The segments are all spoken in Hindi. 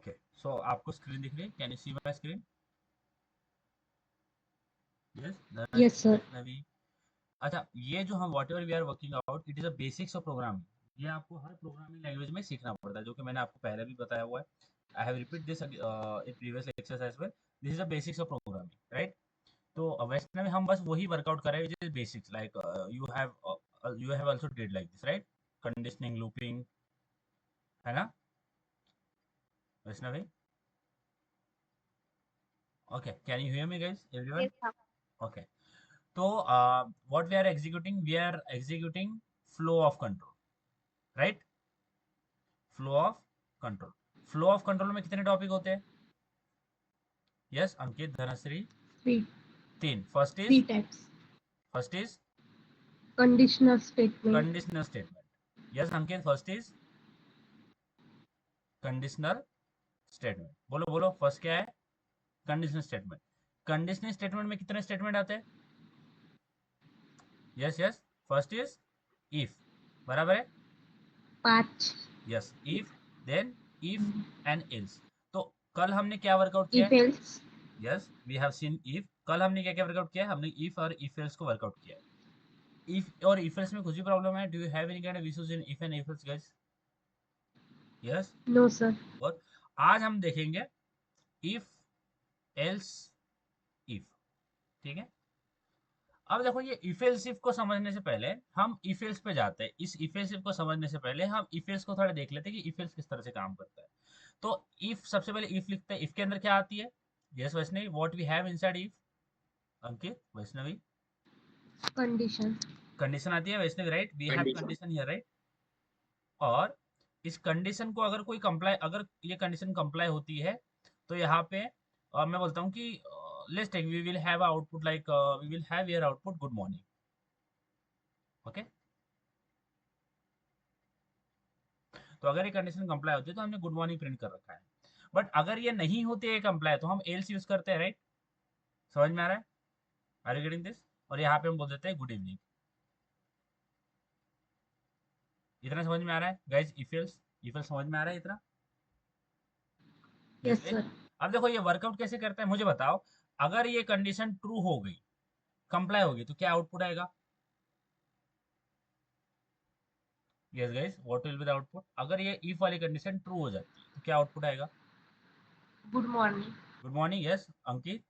ओके, सो आपको स्क्रीन दिख रही है? Can you see my screen? Yes Yes, sir. Vaishnavi. अच्छा, ये जो हम whatever we are working out, it is a basics of programming. ये आपको हर प्रोग्रामिंग लैंग्वेज में सीखना पड़ता है, जो कि मैंने आपको पहले भी बताया हुआ है। I have repeat this in previous lectures as well. This is the basics of programming, right? तो वैष्णवी हम बस वही वर्कआउट कर रहे हैं, which is basics, like you have also did like this, right? Conditioning, looping, है ना Vaishnavi? Okay, can you hear me guys, everyone? Yes, sir. Okay, तो what we are executing, we are executing flow of control, right? Flow of control. Flow of control में कितने टॉपिक होते हैं? यस अंकित, धनश्री? Three, तीन। three types. First is Conditional statement. Conditional statement. Yes Ankit, first is conditional statement. बोलो बोलो, फर्स्ट क्या है? Conditional statement. कंडीशनल स्टेटमेंट में कितने स्टेटमेंट आते हैं? Yes yes, first is if, बराबर है? 5. Yes, if, then if and else. तो कल हमने क्या वर्कआउट किया If है? else. Yes, we have seen if. कल हमने क्या क्या वर्कआउट किया है? हमने इफ और इफ एल्स को वर्कआउट किया है। इफ और इफ एल्स में कुछ भी प्रॉब्लम है? Do you have any kind of issues in if and if else guys? Yes. No, sir. और आज हम देखेंगे इफ एल्स इफ, ठीक है? अब देखो, ये इफ एल्स इफ को समझने से पहले हम इफ एल्स पे जाते हैं। इस इफ एल्स इफ को समझने से पहले हम इफ एल्स को थोड़ा देख लेते हैं कि इफ एल्स किस तरह से काम करता है। तो इफ, सबसे पहले इफ लिखते हैं। इफ के अंदर क्या आती है? Yes Vaishnavi, what we have inside if? Ankit, Vaishnavi? Condition. Condition आती है Vaishnavi, right? We have condition here, right? और इस कंडीशन को अगर कोई कंप्लाई, अगर ये कंडीशन कंप्लाई होती है, तो यहाँ पे मैं बोलता हूँ कि let's take, we will have output like, we will have your output good morning. Okay, तो अगर ये कंडीशन कंप्लाई होती है तो हमने गुड मॉर्निंग प्रिंट कर रखा है। बट अगर ये नहीं होती है कंप्लाई, तो हम एल्स यूज करते हैं, राइट? समझ में आ रहा है? Are you getting this? और यहाँ पे हम बोल देते हैं गुड इवनिंग। इतना समझ में आ रहा है गाइज? इफ एल्स समझ में आ रहा है इतना? Yes, yes. sir. अब देखो ये वर्कआउट कैसे करता है, मुझे बताओ। अगर ये कंडीशन ट्रू हो गई, कंप्लाई होगी, तो क्या आउटपुट आएगा? Yes guys, what will be the output? अगर ये इफ वाली कंडीशन ट्रू हो जाती है, तो क्या आउटपुट आएगा? Good morning. Good morning. Yes Ankit,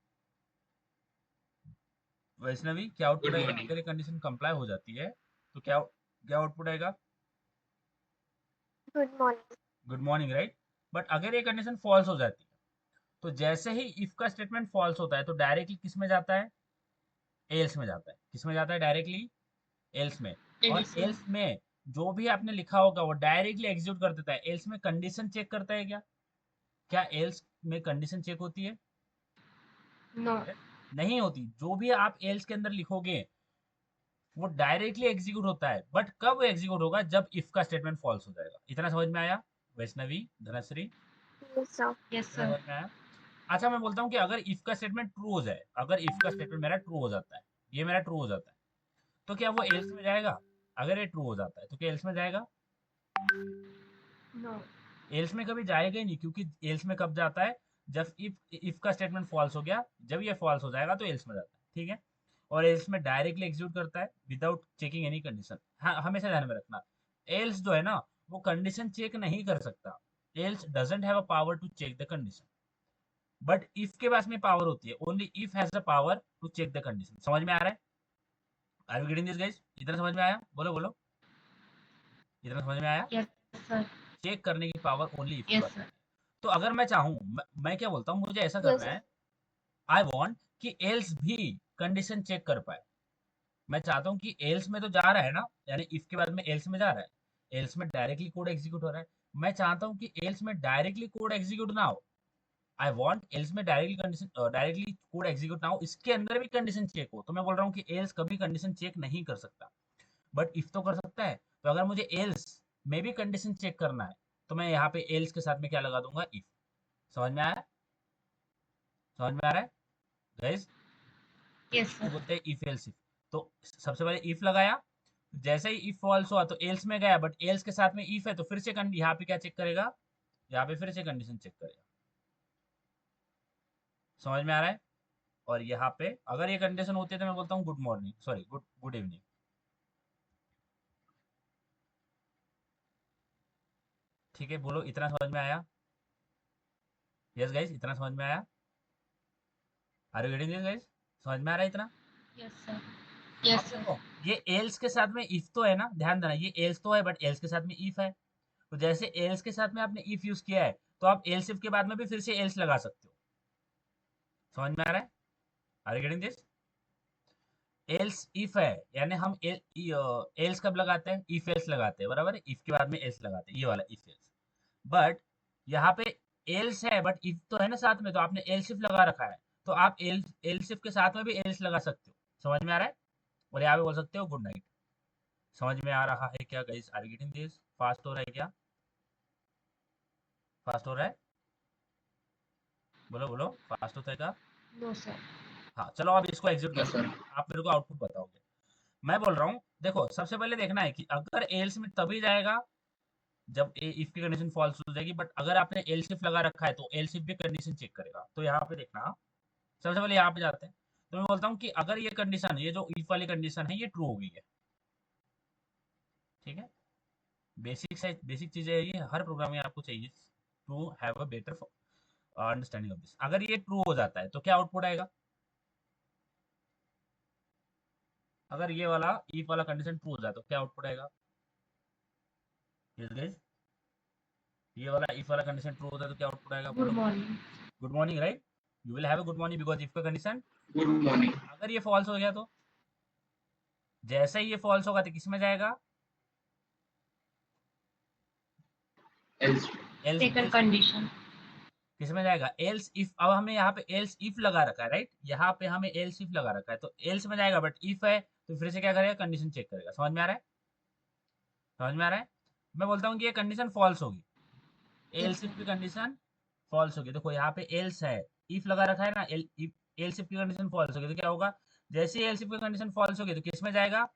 Vaishnavi, क्या आउटपुट आएगा अगर ये कंडीशन कंप्लाई हो जाती है? तो क्या क्या आउटपुट आएगा? Good morning. Good morning, right? But अगर ये कंडीशन फॉल्स हो जाती है, तो जैसे ही इफ का स्टेटमेंट फॉल्स होता है, तो डायरेक्टली किस में जाता है? एल्स में जाता है। किस में जाता है? डायरेक्टली एल्स में। और Else. एल्स में जो भी आपने लिखा होगा वो डायरेक्टली एग्जीक्यूट कर देता है। एल्स में कंडीशन चेक करता है क्या? क्या एल्स में कंडीशन चेक होती है? No. नहीं होती। जो भी आप एल्स के अंदर लिखोगे वो डायरेक्टली एग्जीक्यूट होता है। बट कब एग्जीक्यूट होगा? जब इफ का स्टेटमेंट फॉल्स हो जाएगा। इतना समझ में आया Vaishnavi, Dhanashree? Yes, sir. Yes, इतना sir. समझ में आया? अच्छा, मैं बोलता हूँ कि अगर इफ का स्टेटमेंट ट्रू हो जाए, अगर इफ का स्टेटमेंट मेरा ट्रू हो जाता है, ये मेरा ट्रू हो जाता है, तो क्या वो एल्स में जाएगा? अगर ये ट्रू हो जाता है तो क्या एल्स में जाएगा? No. एल्स में कभी जाएगा ही नहीं, क्योंकि एल्स में कब जाता है? जब इफ का स्टेटमेंट फॉल्स हो गया, जब ये फॉल्स हो जाएगा तो एल्स में जाता है, ठीक है? और एल्स में डायरेक्टली एग्जीक्यूट करता है विदाउट चेकिंग एनी कंडीशन। हाँ, हमेशा ध्यान में रखना, एल्स जो है ना, वो कंडीशन चेक नहीं कर सकता। Else doesn't have a power to check the condition. But if के पास में पावर होती है। Only if has the power to check the condition. समझ में आ रहा है? Are you getting this guys? इतना समझ में आया? बोलो बोलो, इतना समझ में आया? Yes, sir. चेक करने की पावर ओनली इफ के Yes, पास sir. में है। तो अगर मैं चाहूँ, मैं क्या बोलता हूँ, मुझे ऐसा Yes, करना sir. है, आई वॉन्ट कि एल्स भी कंडीशन चेक कर पाए। मैं चाहता हूँ कि एल्स में तो जा रहा है ना, यानी इफ के बाद में एल्स में जा रहा है, एल्स में डायरेक्टली कोड एग्जीक्यूट हो रहा है। मैं चाहता हूँ कि एल्स में डायरेक्टली कोड एग्जीक्यूट ना हो। आई वॉन्ट एल्स में directly condition, directly code execute ना हो, इसके अंदर भी कंडीशन चेक हो। तो मैं बोल रहा हूँ कि एल्स कभी कंडीशन चेक नहीं कर सकता, बट इफ तो कर सकता है। तो अगर मुझे एल्स में भी कंडीशन चेक करना है, तो मैं यहाँ पे एल्स के साथ में क्या लगा दूंगा? इफ। समझ में आया? समझ में आ रहा है गाइस? Yes, इसको sir. बोलते हैं इफ एल्स इफ। तो सबसे पहले इफ लगाया, जैसे ही इफ फॉल्स हुआ तो एल्स में गया, बट एल्स के साथ में इफ है, तो फिर से यहाँ पे क्या चेक करेगा? यहाँ पे फिर से कंडीशन चेक करेगा। समझ में आ रहा है? और यहाँ पे अगर ये कंडीशन होती है तो मैं बोलता हूँ good morning, sorry good good evening. ठीक है, बोलो इतना समझ में आया? यस गाइस, इतना समझ में आया? Are you getting this guys? समझ में आ रहा है इतना? Yes sir. अब यस सर। देखो, ये एल्स के साथ में इफ तो है ना, ध्यान देना, ये एल्स तो है बट एल्स के साथ में इफ है। तो जैसे एल्स के साथ में आपने इफ यूज किया है, तो आप एल्स इफ के बाद में भी फिर से एल्स लगा सकते हो। समझ में आ रहा है? Are you getting this? Else if है, यानी हम एल्स कब लगाते हैं? इफ एल्स लगाते हैं, बराबर है? इफ के बाद में एल्स लगाते हैं, ये वाला इफ एल्स। बट यहाँ पे एल्स है बट इफ तो है ना साथ में, तो आपने एल्स इफ लगा रखा है, तो आप एल्स इफ के साथ में भी एल्स लगा सकते हो। समझ में आ रहा है? और यहाँ पे बोल सकते हो गुड नाइट। समझ में आ रहा है क्या guys? Are getting this? Fast हो रहा है क्या? फास्ट हो रहा है? बोलो बोलो, फास्ट होता है क्या? No sir. हाँ चलो, अब इसको एग्जीक्यूट यस करते सर। हैं, आप मेरे को आउटपुट बताओगे। मैं बोल रहा हूँ, देखो सबसे पहले देखना है कि अगर एल्स में तभी जाएगा जब इफ की कंडीशन फॉल्स हो जाएगी, बट अगर आपने एल्स इफ लगा रखा है तो एल्स इफ भी कंडीशन चेक करेगा। तो यहाँ पे देखना, सबसे पहले यहाँ पे जाते हैं। तो मैं बोलता हूँ कि अगर ये कंडीशन, ये जो इफ वाली कंडीशन है, ये ट्रू हो गई है, ठीक है? बेसिक चीजें है ये, हर प्रोग्रामिंग आपको चाहिए to have a better understanding of this. अगर ये ट्रू हो जाता है तो क्या आउटपुट आएगा? अगर ये वाला इफ वाला कंडीशन ट्रू हो जाए तो क्या आउटपुट आएगा? Yes, guys? ये वाला इफ वाला कंडीशन ट्रू होता है तो क्या आउटपुट आएगा? गुड बोलो बोलो। Morning. Good morning, right? You will have a good morning because if का कंडीशन। Good morning. अगर ये फॉल्स हो गया तो जैसे ही ये फॉल्स होगा तो किस में जाएगा? Else. Else second else condition. किस में जाएगा? Else if. अब हमें यहाँ पे एल्स इफ लगा रखा है, राइट? यहाँ पे हमें एल्स इफ लगा रखा है, तो एल्स में जाएगा, बट इफ है तो फिर से क्या करेगा? कंडीशन चेक करेगा। समझ में आ रहा है? समझ में आ रहा है? मैं बोलता हूँ कि ये कंडीशन फॉल्स होगी, यस एल्स इफ की सर। कंडीशन फॉल्स होगी। देखो यहाँ पे एल्स है, इफ लगा रखा है ना, एल्स इफ की कंडीशन फॉल्स होगी तो क्या होगा? जैसे ही एल्स इफ की कंडीशन फॉल्स होगी तो किस में जाएगा?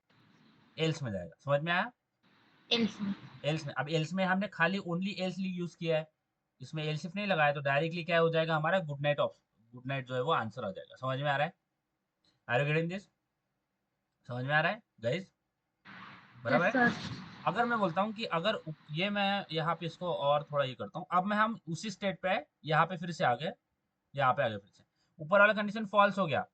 एल्स में जाएगा। समझ में आया? एल्स में। एल्स में। अब एल्स में हमने खाली ओनली एल्स यूज किया है, इसमें एल्स इफ नहीं लगाया, तो डायरेक्टली क्या हो जाएगा हमारा? Good night option, good night जो है वो आंसर आ जाएगा। समझ में आ रहा है? Are you getting this? समझ में आ रहा है गाइस? बराबर यस है? सर। अगर मैं बोलता हूँ कि अगर ये मैं यहाँ पे इसको और थोड़ा ये करता हूँ, अब मैं हम उसी स्टेट पे है, यहाँ पे फिर से आ गए, यहाँ पे आ गए फिर से। ऊपर वाला कंडीशन फॉल्स हो गया,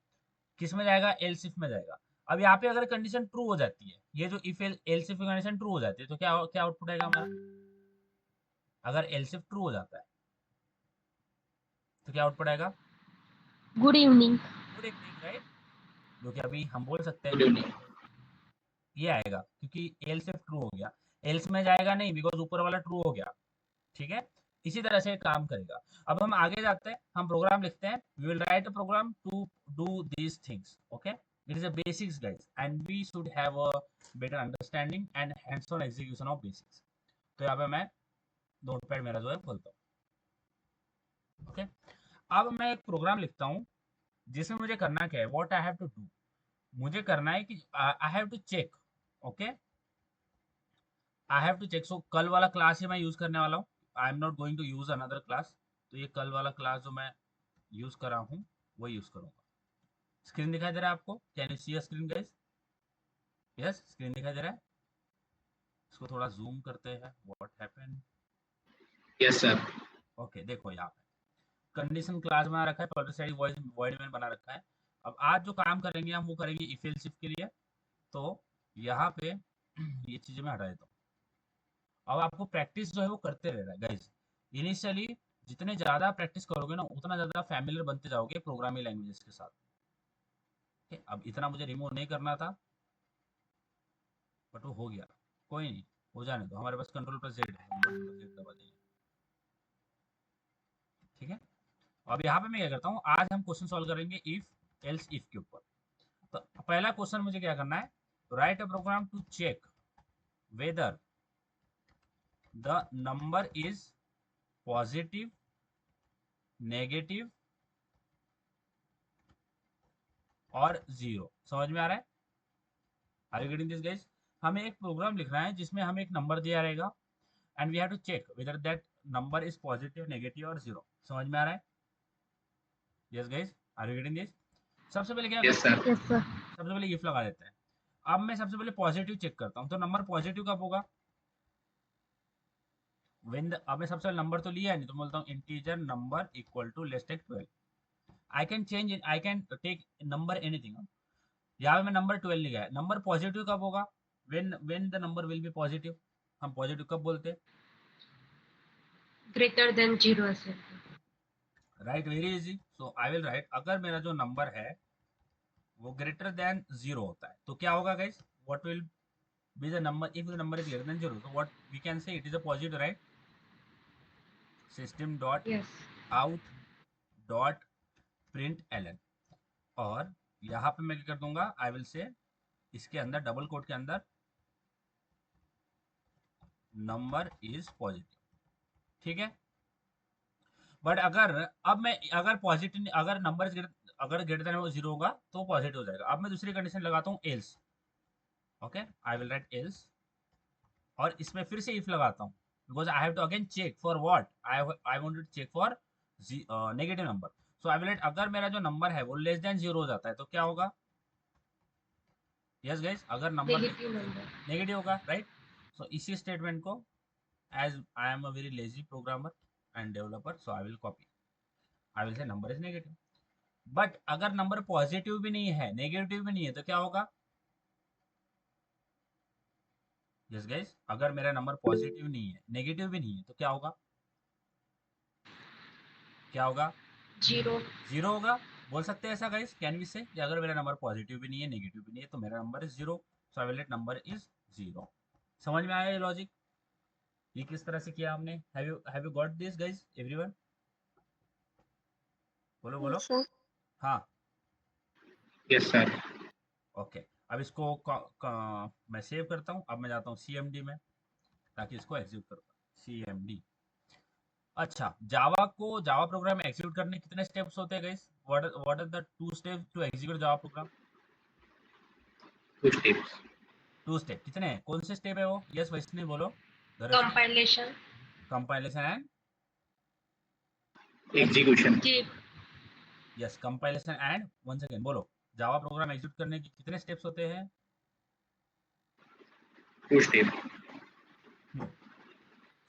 किस में जाएगा? एल्स इफ में जाएगा। अब यहाँ पे अगर कंडीशन ट्रू हो जाती है, ये जो if else if condition true हो जाती है, तो क्या क्या आउटपुट आएगा हमारा? अगर एल्स इफ ट्रू हो जाता है तो क्या आउटपुट आएगा? Good evening. Good evening, right? जो कि अभी हम बोल सकते हैं गुड गुड इवनिंग। इवनिंग, ये आएगा क्योंकि एल्स इफ ट्रू हो गया। एल्स में जाएगा नहीं बिकॉज ऊपर वाला ट्रू हो गया, ठीक है? इसी तरह से काम करेगा। अब हम आगे जाते हैं, हम प्रोग्राम लिखते हैं। We will write a program to do these things, okay? It is a basics guys, and we should have a better understanding and hands on execution of basics. तो यहाँ पे मैं नोटपैड मेरा जो है खोलता हूँ, ओके? अब मैं एक प्रोग्राम लिखता हूँ जिसमें मुझे करना क्या है, what I have to do. मुझे करना है कि I have to check, okay? I have to check. So कल वाला क्लास ही मैं यूज करने वाला हूँ, I am not going to use another class. तो ये कल वाला क्लास जो मैं यूज कर रहा हूँ वो यूज करूंगा। स्क्रीन दिखाई दे रहा है आपको? Can you see a screen guys? Yes, screen दिखाई दे रहा है? इसको थोड़ा जूम करते हैं, what happened? Yes sir. Okay, देखो यहाँ पे कंडीशन क्लास बना रखा है, पब्लिक साइड वॉइड में बना रखा है। अब आज जो काम करेंगे हम वो करेंगे इफ एल्स इफ के लिए। तो यहाँ पे ये चीजें मैं हटा देता हूँ। अब आपको प्रैक्टिस जो है वो करते रहना है गाइस। इनिशियली जितने ज्यादा प्रैक्टिस करोगे ना, उतना ज्यादा फैमिलियर बनते जाओगे प्रोग्रामिंग लैंग्वेजेस के साथ। ठीक है? अब इतना मुझे रिमूव नहीं करना था बट वो हो गया, कोई नहीं, हो जाने दो। हमारे पास कंट्रोल प्लस जेड है, कंट्रोल प्लस जेड दबा देंगे, ठीक है? अब यहाँ पे मैं क्या करता हूँ, आज हम क्वेश्चन सॉल्व करेंगे इफ एल्स इफ के ऊपर। तो पहला क्वेश्चन मुझे क्या करना है, write a program to check whether the number is positive, negative और जीरो। समझ में आ रहा है? Are you getting this guys? हमें एक प्रोग्राम लिखना है जिसमें हमें एक नंबर दिया रहेगा, and we have to check whether that number is positive, negative और जीरो। समझ में आ रहा है? Yes guys, are you getting this? सबसे पहले क्या Yes, करते हैं, sir. Yes, sir. सबसे पहले इफ लगा देते हैं। अब मैं सबसे पहले पॉजिटिव चेक करता हूँ, तो नंबर पॉजिटिव कब होगा? अब मैं सबसे पहले नंबर तो लिया है, नहीं तो बोलता हूँ integer number equal to less take 12। I can change it, I can take number anything. यहाँ पे मैं नंबर 12 लिखा है। नंबर पॉजिटिव कब होगा? When the number will be positive. हम पॉजिटिव कब बोलते हैं? Greater than 0 असेल तर. Right, very easy. So I will write, अगर मेरा जो नंबर है वो ग्रेटर देन जीरो होता है तो क्या होगा guys? What will be the number if the number is greater than zero? So what we can say it is a positive, right? System dot Yes. Out dot println. और यहाँ पे मैं क्या कर दूंगा, आई विल से इसके अंदर डबल कोट के अंदर नंबर इज पॉजिटिव। ठीक है, बट अगर अब मैं अगर पॉजिटिव अगर नंबर अगर ग्रेटर देन जीरो होगा तो पॉजिटिव हो जाएगा। अब मैं दूसरी कंडीशन लगाता हूँ else. Okay, I will write else और इसमें फिर से इफ लगाता हूँ because I have to again check for what I want to check for negative number. So I will write अगर मेरा जो नंबर है वो लेस देन जीरो हो जाता है तो क्या होगा? यस गाइस, अगर नंबर Negative number. नेगेटिव होगा, राइट? सो इसी स्टेटमेंट को as I am a very lazy programmer and developer, so I will copy, I will say number is negative. But अगर नंबर पॉजिटिव भी नहीं है, नेगेटिव भी नहीं है तो क्या होगा? यस गाइस, अगर मेरा नंबर पॉजिटिव नहीं है, नेगेटिव भी नहीं है तो क्या होगा? क्या होगा? 0. जीरो होगा। बोल सकते हैं ऐसा गाइस, कैन वी से कि अगर मेरा नंबर पॉजिटिव भी नहीं है, नेगेटिव भी नहीं है तो मेरा number is zero. So I will let number is zero. समझ में आया ये लॉजिक? ये किस तरह से किया हमने? Have you got this guys everyone? बोलो बोलो। Yes, sir. हाँ, Yes, sir. ओके। अब इसको मैं सेव करता हूँ। अब मैं जाता हूँ सीएमडी में ताकि इसको एग्जीक्यूट करूँ। सीएमडी। अच्छा, जावा प्रोग्राम एग्जीक्यूट करने के कितने स्टेप्स होते हैं guys? What are the two steps to execute Java program? 2 steps. Two step कितने हैं? कौन से स्टेप है वो? यस वैष्णवी बोलो। Compilation. Compilation and Execution. J. Yes, compilation and once again बोलो। जावा प्रोग्राम एग्जीक्यूट करने के कितने स्टेप्स होते हैं? 2 steps.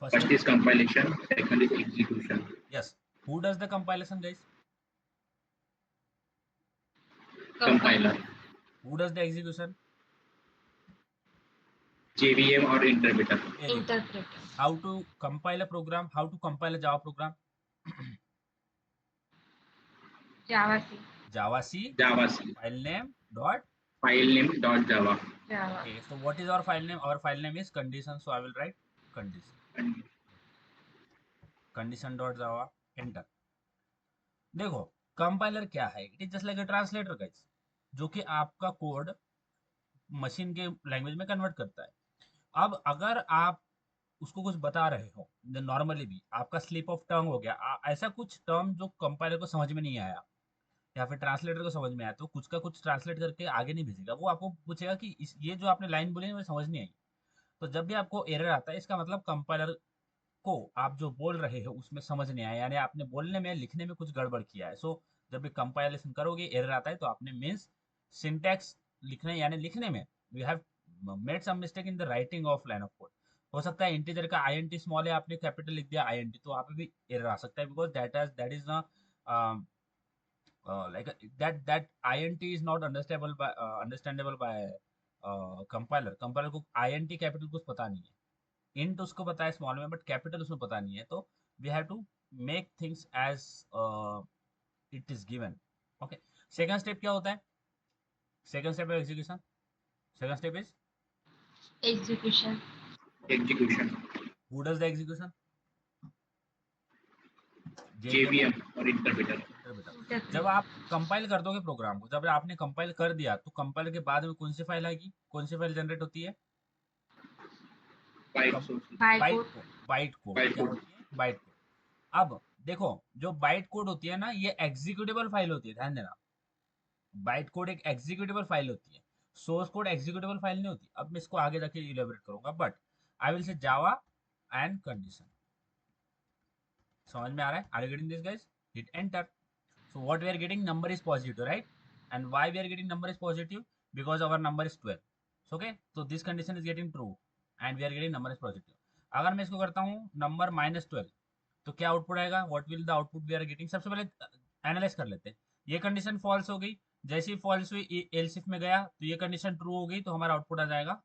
First First is compilation. Second is execution. Yes, who does the compilation guys? Compiler. Who does the execution? JVM or interpreter. Very good. Interpreter. How to compile a program, how to compile a Java program? Java C. Java C Java C. File name dot. File name dot Java. Java. Okay, so what is our file name? Our file name is condition, so I will write condition. And Condition dot java, enter. देखो, कंपाइलर क्या है? It is just like a translator guys, जो कि आपका कोड मशीन के लैंग्वेज में कन्वर्ट करता है। अब अगर आप उसको कुछ बता रहे हो, नॉर्मली भी आपका स्लिप ऑफ टंग हो गया, ऐसा कुछ टर्म जो कंपाइलर को समझ में नहीं आया या फिर ट्रांसलेटर को समझ में आया, तो कुछ का कुछ ट्रांसलेट करके आगे नहीं भेजेगा। वो आपको पूछेगा कि ये जो आपने लाइन बोली है मुझे समझ नहीं आई। तो जब भी आपको एरर आता है, इसका मतलब कंपाइलर को आप जो बोल रहे हो उसमें समझ नहीं आया, यानी आपने बोलने में लिखने में कुछ गड़बड़ किया है। सो जब भी कंपाइलेशन करोगे एरर आता है तो आपने मीन्स सिंटैक्स लिखने यानी लिखने में you have made some mistake in the writing of line of code. हो सकता है इंटीजर का आईएनटी स्मॉल है, आपने कैपिटल लिख दिया आईएनटी, तो वहाँ पे भी एरर आ सकता है बिकॉज दैट इज ना like that int is not understandable by compiler को int कैपिटल कुछ पता नहीं है, int उसको पता है स्मॉल में, बट कैपिटल उसमें पता नहीं है। तो we have to make things as it is given. Okay, second step क्या होता है? Second step execution. Second step is Execution. execution. Who does the execution? JVM or interpreter. जब आप कंपाइल कर दोगे प्रोग्राम को, जब आपने कंपाइल कर दिया तो कंपाइल के बाद में कौन सी फाइल आएगी? कौन सी फाइल जनरेट होती है? Byte source. Bytecode. Byte code. Byte क्या code. होती है? Byte code. अब देखो, जो बाइट कोड होती है ना, ये एग्जीक्यूटेबल फाइल होती है, ध्यान देना। बाइट कोड एक एग्जीक्यूटेबल फाइल होती है, सोर्स कोड एग्जीक्यूटेबल फाइल नहीं होती। अब मैं इसको आगे जाके इलेबोरेट करूंगा, बट आई विल से जावा एंड कंडीशन। समझ में आ रहा है? Are you getting this guys? Hit enter. So what we are getting, number is positive, right? And why we are getting number is positive? Because our number is 12. So, okay, so this condition is getting true and we are getting number is positive. अगर मैं इसको करता हूँ नंबर -12, तो क्या आउटपुट आएगा? What will the output we are getting? सबसे पहले एनालाइज कर लेते हैं. ये कंडीशन फॉल्स हो गई. जैसे ही फॉल्स हुई एल्स इफ में गया तो ये कंडीशन ट्रू हो गई, तो हमारा आउटपुट आ जाएगा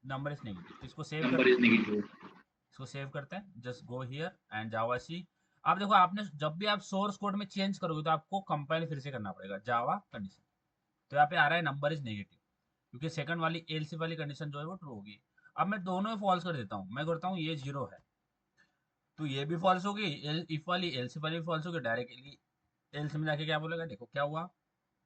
नंबर इज नेगेटिव. तो इसको सेव Number करते is हैं. negative. इसको सेव करते हैं. जस्ट गो हियर एंड जावा सी. अब देखो, आपने जब भी आप सोर्स कोड में चेंज करोगे तो आपको कंपाइल फिर से करना पड़ेगा. जावा कंडीशन, तो यहाँ पे आ रहा है नंबर इज नेगेटिव, क्योंकि सेकंड वाली एल्स वाली कंडीशन जो है वो ट्रू होगी. अब मैं दोनों फॉल्स कर देता हूँ. मैं करता हूँ ये 0 है, तो ये भी फॉल्स होगी. इफ वाली एल्स वाली भी फॉल्स होगी. डायरेक्टली एल्स में जाके क्या बोलेगा? देखो क्या हुआ,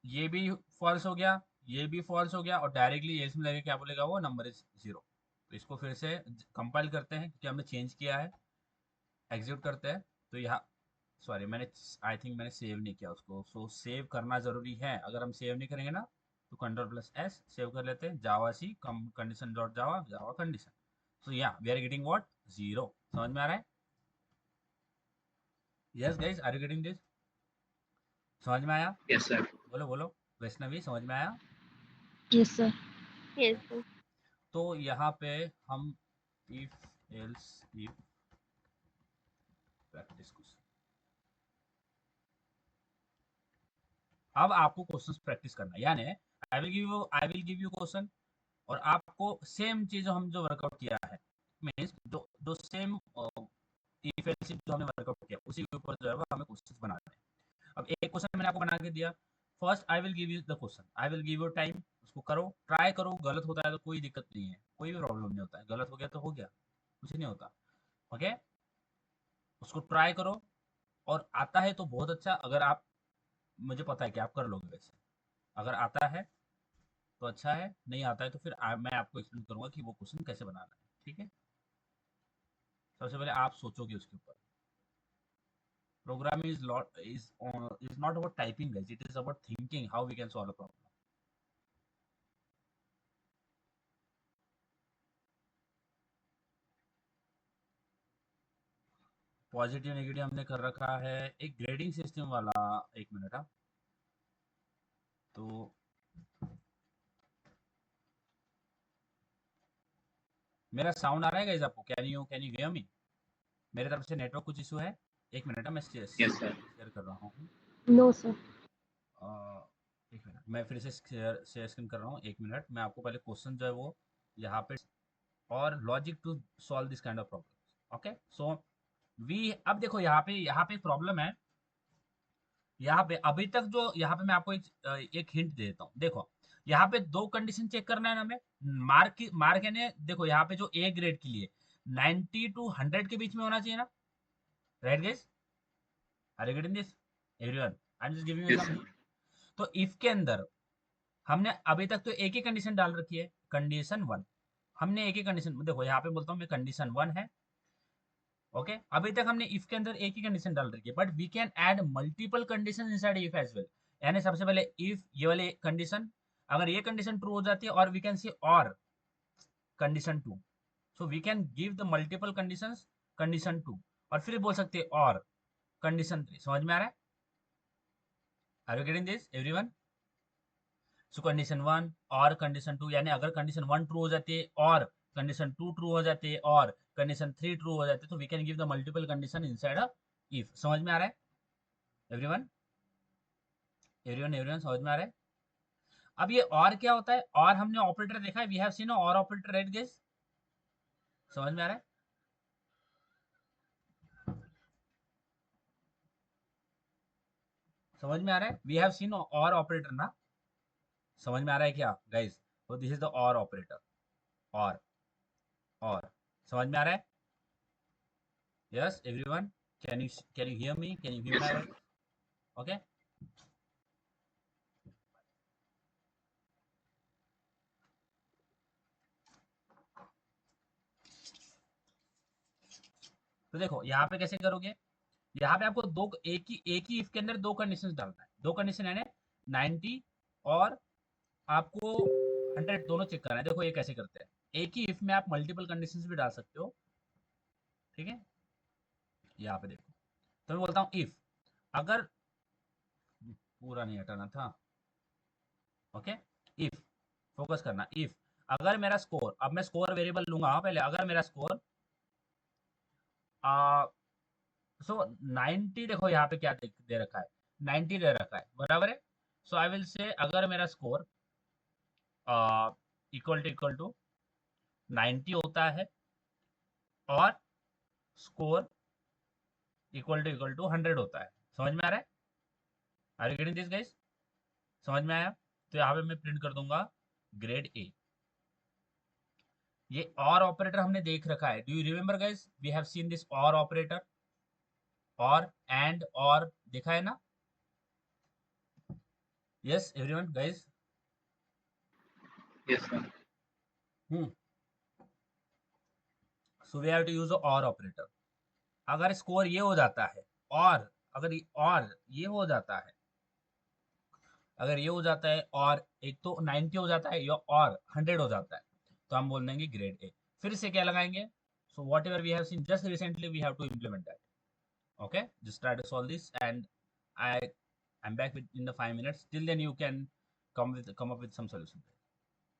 ये भी फॉल्स हो गया, ये भी फॉल्स हो गया, और डायरेक्टली एल्स में जाके क्या बोलेगा? वो नंबर इज 0. तो इसको फिर से कंपाइल करते हैं क्योंकि हमने चेंज किया है. एग्जीक्यूट करते हैं. तो यहाँ, सॉरी, मैंने आई थिंक मैंने सेव नहीं किया उसको. सो सेव करना जरूरी है. अगर हम सेव नहीं करेंगे ना, तो Ctrl+S सेव कर लेते हैं. जावा सी कंडीशन डॉट जावा, जावा कंडीशन. सो या वी आर गेटिंग व्हाट? 0. समझ में आ रहा है? Yes guys, are you getting this? समझ में आया? Yes, sir. बोलो बोलो. वैष्णवी, समझ में आया? Yes, sir. Yes, sir. तो यहाँ पे हम if else if practice question. अब आपको क्वेश्चंस प्रैक्टिस करना है. यानी I will give you question, और आपको सेम चीज हम जो वर्कआउट किया है, मीन्स जो सेम इफ एल्स जो हमने वर्कआउट किया उसी के ऊपर जो है वो हमें क्वेश्चंस बनाने हैं. अब एक क्वेश्चन मैंने आपको बना के दिया. First I will give you the question, I will give you time. उसको करो, ट्राई करो. गलत होता है तो कोई दिक्कत नहीं है, कोई भी प्रॉब्लम नहीं होता है. गलत हो गया तो हो गया, कुछ नहीं होता. ओके, उसको ट्राई करो, और आता है तो बहुत अच्छा. अगर आप, मुझे पता है कि आप कर लोगे वैसे. अगर आता है तो अच्छा है, नहीं आता है तो फिर मैं आपको एक्सप्लेन करूंगा कि वो क्वेश्चन कैसे बनाना है. ठीक है? सबसे पहले आप सोचोगे उसके ऊपर. Programming is not about typing guys, it is about thinking how we can solve a problem. Positive negative हमने कर रखा है. एक ग्रेडिंग सिस्टम वाला, एक मिनट. हाँ, तो मेरा साउंड आ रहा है गाइस आपको? कैन यू हियर मी? मेरे तरफ से नेटवर्क कुछ इशू है? एक मिनट, मैं Yes, sir. शेयर कर रहा हूँ. No, sir. एक मिनट, मैं फिर से शेयर स्क्रीन कर रहा हूँ. एक मिनट, मैं आपको पहले क्वेश्चन जो है वो यहाँ पे, और logic to solve this kind of problem. Okay, so we, अब देखो यहाँ पे एक प्रॉब्लम है. यहाँ पे अभी तक जो, यहाँ पे मैं आपको एक हिंट दे देता हूँ. देखो, यहाँ पे दो कंडीशन चेक करना है ना हमें. मार्क यानी देखो, यहाँ पे जो ए ग्रेड के लिए 90 to 100 के बीच में होना चाहिए ना, right guys? Are you getting this everyone? I am just giving you Yes, some. sir. तो इफ के अंदर हमने अभी तक तो एक ही कंडीशन डाल रखी है, कंडीशन 1. हमने एक ही कंडीशन, देखो यहाँ पे बोलता हूँ मैं, कंडीशन 1 है. ओके, अभी तक हमने इफ के अंदर एक ही कंडीशन डाल रखी है, but we can add multiple condition inside if as well. यानी सबसे पहले इफ ये वाली कंडीशन, अगर ये कंडीशन ट्रू हो जाती है, और we can see or condition 2. So we can give the multiple conditions condition 2, और फिर बोल सकते हैं और कंडीशन 3. समझ में आ रहा है? Are you getting this everyone? So condition 1 or condition 2, यानी अगर कंडीशन 1 ट्रू हो जाती है और कंडीशन 2 ट्रू हो जाती है और कंडीशन 3 ट्रू हो जाती है, तो we can give the multiple condition inside a if. समझ में आ रहा है एवरीवन? एवरीवन समझ में आ रहा है? अब ये और क्या होता है? और हमने ऑपरेटर देखा है, वी हैव सीन और ऑपरेटर, राइट गाइस? समझ में आ रहा है? समझ में आ रहा है? वी हैव सीन और ऑपरेटर ना. समझ में आ रहा है क्या गाइस? तो दिस इज द और ऑपरेटर. और समझ में आ रहा है? Yes everyone, can you hear me? Can you here Yes, my sir. Voice? Okay, तो देखो यहाँ पे कैसे करोगे. यहाँ पे आपको दो, एक ही इफ के अंदर दो कंडीशंस डालना है. दो कंडीशन यानी 90 और आपको 100 दोनों चेक करना है. देखो ये कैसे करते हैं. एक ही इफ में आप मल्टीपल कंडीशंस भी डाल सकते हो. ठीक है, यहाँ पे देखो, तो मैं बोलता हूँ इफ, अगर पूरा नहीं हटाना था, ओके, इफ, फोकस करना, इफ अगर मेरा स्कोर, अब मैं स्कोर वेरिएबल लूंगा, हाँ पहले, अगर मेरा स्कोर सो 90, देखो यहाँ पे क्या दे रखा है, 90 दे रखा है, बराबर है। सो आई विल से अगर मेरा स्कोर इक्वल टू 90 होता है और स्कोर इक्वल टू 100 होता है, समझ में आ रहा है? Are you getting this guys? समझ में आया? तो यहाँ पे मैं प्रिंट कर दूंगा ग्रेड ए। ये और ऑपरेटर हमने देख रखा है, do you remember guys, we have seen this or operator, or and or, देखा है ना? Yes everyone guys? Yes, sir. So we have to use or operator. अगर स्कोर ये हो जाता है, और अगर और ये हो जाता है, अगर ये हो जाता है और एक तो 90 हो जाता है या और 100 हो जाता है, तो हम बोल देंगे ग्रेड ए। फिर से क्या लगाएंगे? So whatever we have seen just recently, we have to implement that. Okay, just try to solve this, and I'm back with in the 5 minutes. Till then you can come up with some solution.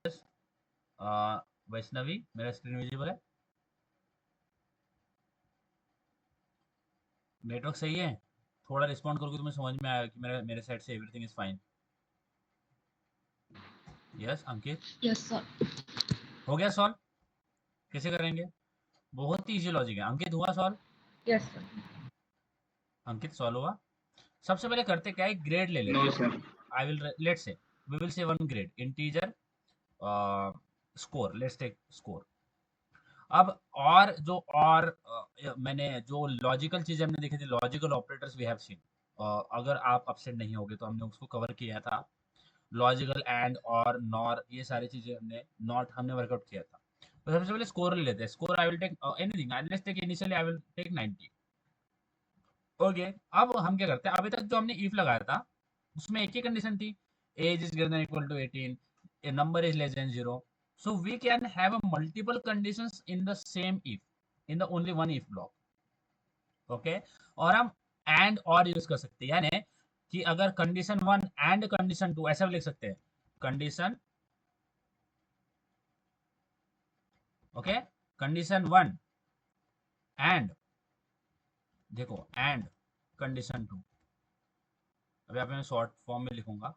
Yes, Vaishnavi, मेरा स्क्रीन विजिबल है? नेटवर्क सही है? थोड़ा रिस्पॉन्ड करोगे तो मैं समझ में आया कि मेरे साइड से everything is fine. Yes Ankit, Yes, sir. हो गया सॉल्व? कैसे करेंगे? बहुत ही इजी लॉजिक है। अंकित हुआ सॉल्व? Yes, sir. अंकित सॉल्व हुआ? सबसे पहले करते क्या है, ग्रेड ले लेते No, हैं। sir. I will let's say, we will say one grade integer score, let's take score. अब और जो और मैंने जो लॉजिकल चीजें हमने देखी थी, logical operators we have seen, अगर आप अपसेट नहीं होगे तो हमने उसको कवर किया था। लॉजिकल एंड और नॉर, ये सारी चीजें हमने, नॉट हमने वर्कआउट किया था। तो सबसे पहले स्कोर ले लेते हैं। Score I will take anything, I let's take initially I will take 90। Okay, अब हम क्या करते हैं, अभी तक जो हमने इफ लगाया था उसमें एक ही कंडीशन थी, age is greater than equal to 18, a number is less than 0. So we can have a multiple conditions in the same if, in the only one if block. Okay, और हम and और यूज कर सकते हैं, यानी कि अगर कंडीशन 1 एंड कंडीशन 2, ऐसा भी लिख सकते हैं, कंडीशन, ओके, कंडीशन 1 एंड, देखो एंड कंडीशन 2। अभी आप मैं शॉर्ट फॉर्म में लिखूंगा,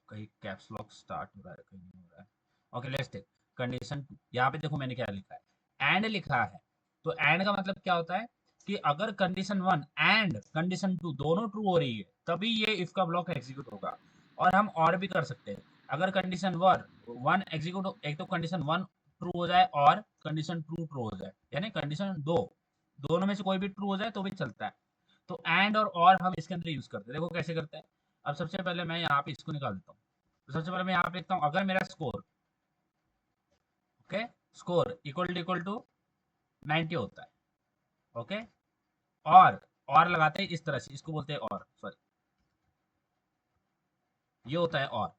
कहीं कैप्स लॉक स्टार्ट हो रहा है, कहीं नहीं हो रहा है। Okay let's take condition 2। यहाँ पे देखो मैंने क्या लिखा है, एंड लिखा है। तो एंड का मतलब क्या होता है कि अगर कंडीशन 1 एंड कंडीशन 2 दोनों ट्रू हो रही है, तभी ये इफ का ब्लॉक एग्जीक्यूट होगा। और हम और भी कर सकते हैं, अगर कंडीशन 1 एग्जीक्यूट, एक तो कंडीशन 1 ट्रू हो जाए और कंडीशन 2 ट्रू हो जाए, यानी कंडीशन 2 दोनों में से कोई भी ट्रू हो जाए तो भी चलता है। तो एंड और हम इसके अंदर यूज करते हैं। देखो कैसे करते हैं। अब सबसे पहले मैं यहाँ पे इसको निकाल देता हूँ। तो सबसे पहले मैं यहाँ पे लिखता हूँ, अगर मेरा score, okay, score equal to 90 होता है, ओके, और लगाते हैं इस तरह से, इसको बोलते हैं और, सॉरी, ये होता है और।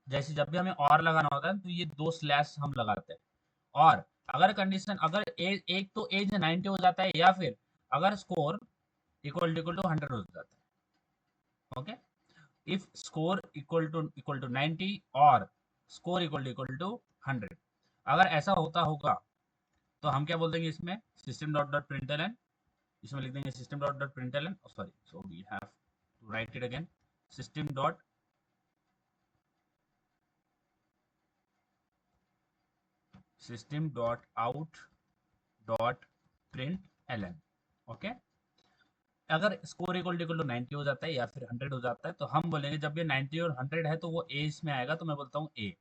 जैसे जब भी हमें और लगाना होता है तो ये दो स्लैश हम लगाते हैं। और अगर कंडीशन, अगर एक तो एज 90 हो जाता है, या फिर अगर स्कोर इक्वल टू 100 हो जाता है, okay, if score equal to 90 और स्कोर इक्वल टू 100, अगर ऐसा होता होगा तो हम क्या बोल देंगे इसमें, सिस्टम डॉट डॉट प्रिंटलन, इसमें लिख देंगे system dot dot println, sorry, so we have to write it again, system dot out dot println. Okay, अगर स्कोर इक्वल टू 90 हो जाता है या फिर 100 हो जाता है, तो हम बोलेंगे जब ये 90 और 100 है तो वो ए इसमें आएगा, तो मैं बोलता हूँ A.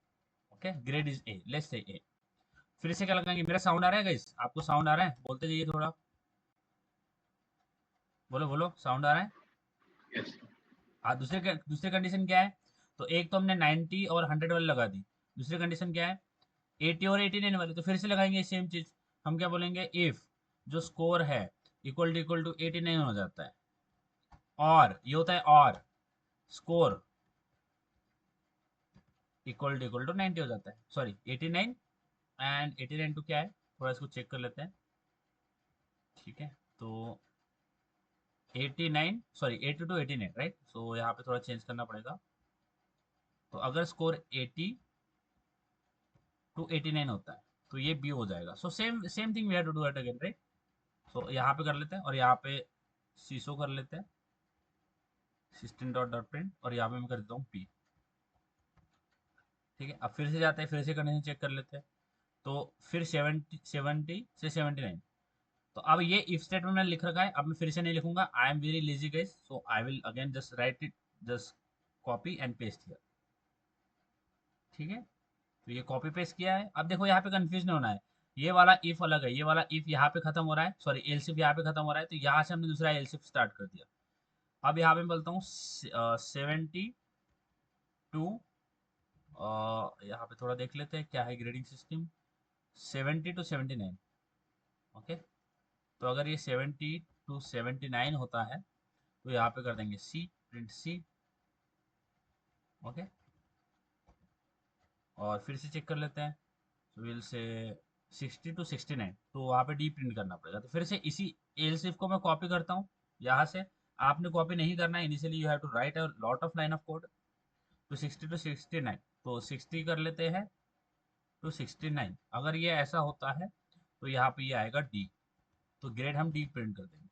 Okay, grade is A, let's say A. फिर से क्या लगाएंगे, मेरा साउंड आ रहा है गाइस? आपको साउंड आ रहा है? बोलते जाइए थोड़ा, बोलो बोलो, साउंड आ रहा है? Yes. हाँ, दूसरी कंडीशन क्या है? तो एक तो हमने 90 और 100 वाली लगा दी, दूसरी कंडीशन क्या है, 80 और 89 वाली। तो फिर से लगाएंगे सेम चीज, हम क्या बोलेंगे, इफ जो स्कोर है इक्वल टू 89 हो जाता है, और ये होता है और स्कोर इक्वल टू 90 हो जाता है, सॉरी 89, एंड 89 टू क्या है, थोड़ा इसको चेक कर लेते हैं। ठीक है, तो 89 सॉरी 80 टू 89 राइट। सो यहाँ पे थोड़ा चेंज करना पड़ेगा। तो अगर स्कोर 80 टू 89 होता है तो ये बी हो जाएगा। So same same thing we have to do it again right. So यहाँ पे कर लेते हैं और यहाँ पे सीसो कर लेते हैं 16 डॉट डॉट प्रिंट और यहाँ पे मैं कर देता हूँ पी। ठीक है, अब फिर से जाते हैं, फिर से कंडीशन चेक कर लेते हैं। तो फिर 70 से 79। तो अब ये इफ स्टेटमेंट मैंने लिख रखा है, अब मैं फिर से नहीं लिखूंगा। I am very lazy guys, so I will again just right it, just copy and paste here. ठीक है, तो ये कॉपी पेस्ट किया है। अब देखो यहाँ पे कंफ्यूज नहीं होना है, ये वाला इफ अलग है, ये वाला इफ यहाँ पे खत्म हो रहा है, सॉरी एल्स इफ यहाँ पे खत्म हो रहा है, तो यहाँ से हमने दूसरा एल्स इफ स्टार्ट कर दिया। अब यहाँ पे मैं बोलता हूँ 70 टू, यहाँ पे थोड़ा देख लेते हैं क्या है ग्रेडिंग सिस्टम, 70 टू 79। ओके, तो अगर ये 70 टू 79 होता है तो यहाँ पे कर देंगे सी, प्रिंट सी। ओके, और फिर से चेक कर लेते हैं। तो विल से 60 टू 69, तो वहाँ पे डी प्रिंट करना पड़ेगा। तो फिर से इसी एल्स इफ को मैं कॉपी करता हूँ यहाँ से। आपने कॉपी नहीं करना है, initially you have to write a lot of line of code. तो 60 टू 69, तो 60 कर लेते हैं टू 69। अगर ये ऐसा होता है तो यहाँ पे ये आएगा डी, तो ग्रेड हम डी प्रिंट कर देंगे।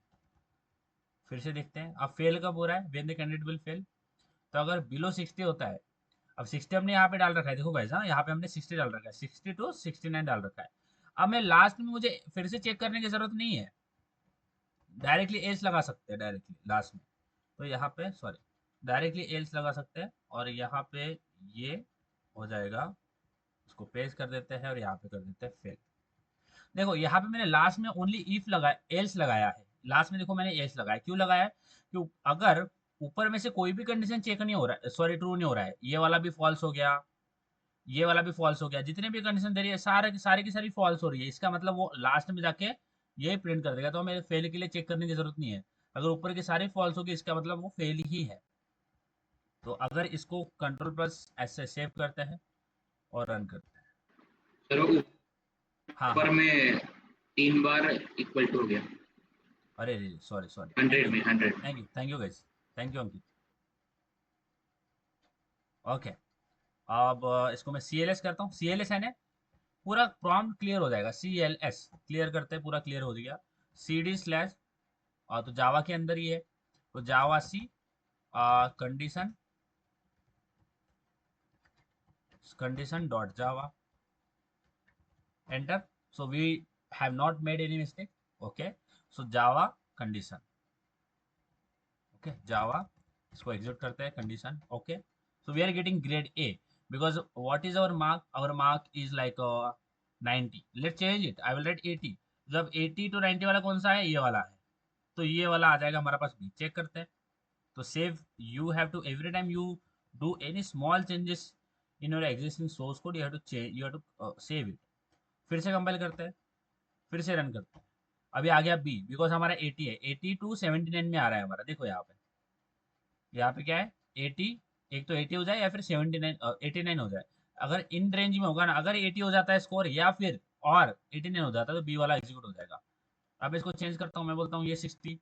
फिर से देखते हैं, अब फेल कब हो रहा है, when the candidate will fail. तो अगर बिलो 60 होता है, अब 60 हमने यहाँ पे डाल रखा है, देखो गाइस, हाँ यहाँ पे हमने 60 डाल रखा है, 60 टू 69 डाल रखा है। अब मैं लास्ट में, मुझे फिर से चेक करने की जरूरत नहीं है, डायरेक्टली एल्स लगा सकते हैं डायरेक्टली लास्ट में। तो यहाँ पे सॉरी, डायरेक्टली एल्स लगा सकते हैं और यहाँ पे ये हो जाएगा, इसको पेस्ट कर देते हैं और यहाँ पे कर देते हैं फेल। देखो यहाँ पे मैंने लास्ट में ओनली इफ लगाया, एल्स लगाया है लास्ट में। देखो मैंने एल्स लगाया, क्यों लगाया है, क्यों, अगर ऊपर में से कोई भी कंडीशन चेक नहीं हो रहा है, सॉरी ट्रू नहीं हो रहा है, ये वाला भी फॉल्स हो गया, ये वाला भी फॉल्स हो गया, जितने भी कंडीशन दे रही है सारे की सारी फॉल्स हो रही है, इसका मतलब वो लास्ट में जाके ये प्रिंट कर देगा। तो हमें फेल के लिए चेक करने की जरूरत नहीं है। अगर ऊपर की सारी फॉल्स होगी, इसका मतलब वो फेल ही है। तो अगर इसको कंट्रोल प्लस ऐसे सेव करते हैं और रन करते हैं। सर हाँ ऊपर हाँ, में 3 बार इक्वल टू हो गया, अरे सॉरी सॉरी, 100 में 100 में। Thank you guys, thank you Ankit. Okay, अब इसको मैं CLS करता हूँ, CLS है ना, पूरा प्रॉम्प्ट क्लियर हो जाएगा। CLS क्लियर करते हैं, पूरा क्लियर हो गया। CD स्लैश, तो जावा के अंदर ही है, तो javac condition, condition dot java, enter. So we have not made any mistake. Okay, so java condition, okay java, इसको एग्जीक्यूट करते हैं condition. Okay, so we are getting grade A, because what is our mark is like 90। let's change it, I will write 80। जब 80 to 90 वाला कौन सा है, ये वाला है, तो ये वाला आ जाएगा हमारे पास भी। चेक करते हैं, तो save, you have to every time you do any small changes in your existing source code, you have to change, you have to save it. फिर से कंपाइल करते हैं, फिर से रन करते हैं। अभी आ गया बी, बिकॉज हमारा 80 है, 80 टू 79 में आ रहा है हमारा। देखो यहाँ पे क्या है, 80, एक तो 80 हो जाए या फिर 79 89 हो जाए। अगर इन रेंज में होगा ना, अगर 80 हो जाता है स्कोर या फिर और 89 हो जाता है, तो बी वाला एग्जीक्यूट हो जाएगा। अब इसको चेंज करता हूँ, मैं बोलता हूँ ये 60,